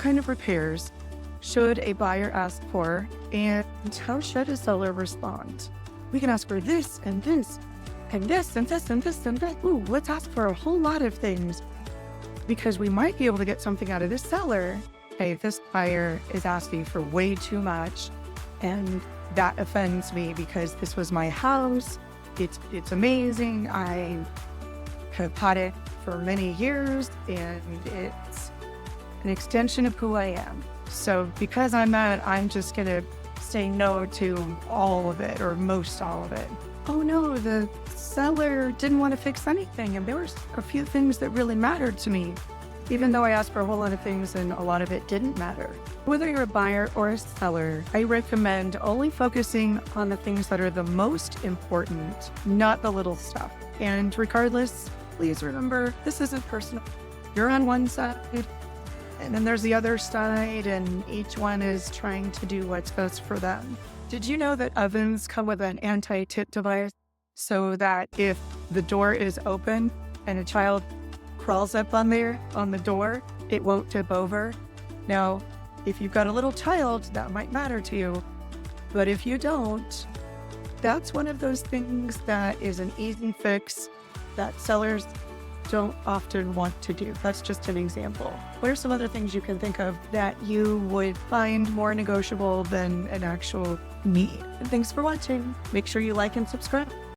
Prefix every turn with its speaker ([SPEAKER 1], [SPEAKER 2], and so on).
[SPEAKER 1] kind of repairs should a buyer ask for, and how should a seller respond? We can ask for this and this and this and this and this and that. Ooh, let's ask for a whole lot of things because we might be able to get something out of this seller. Hey, this buyer is asking for way too much, and that offends me because this was my house. It's amazing. I have had it for many years, and it's an extension of who I am. So because I'm that, I'm just going to say no to all of it or most all of it. Oh no, the seller didn't want to fix anything, and there were a few things that really mattered to me, even though I asked for a whole lot of things and a lot of it didn't matter. Whether you're a buyer or a seller, I recommend only focusing on the things that are the most important, not the little stuff. And regardless, please remember, this isn't personal. You're on one side, and then there's the other side, and each one is trying to do what's best for them. Did you know that ovens come with an anti-tip device so that if the door is open and a child crawls up on the door, it won't tip over? Now, if you've got a little child, that might matter to you. But if you don't, that's one of those things that is an easy fix that sellers don't often want to do. That's just an example. What are some other things you can think of that you would find more negotiable than an actual need? And thanks for watching. Make sure you like and subscribe.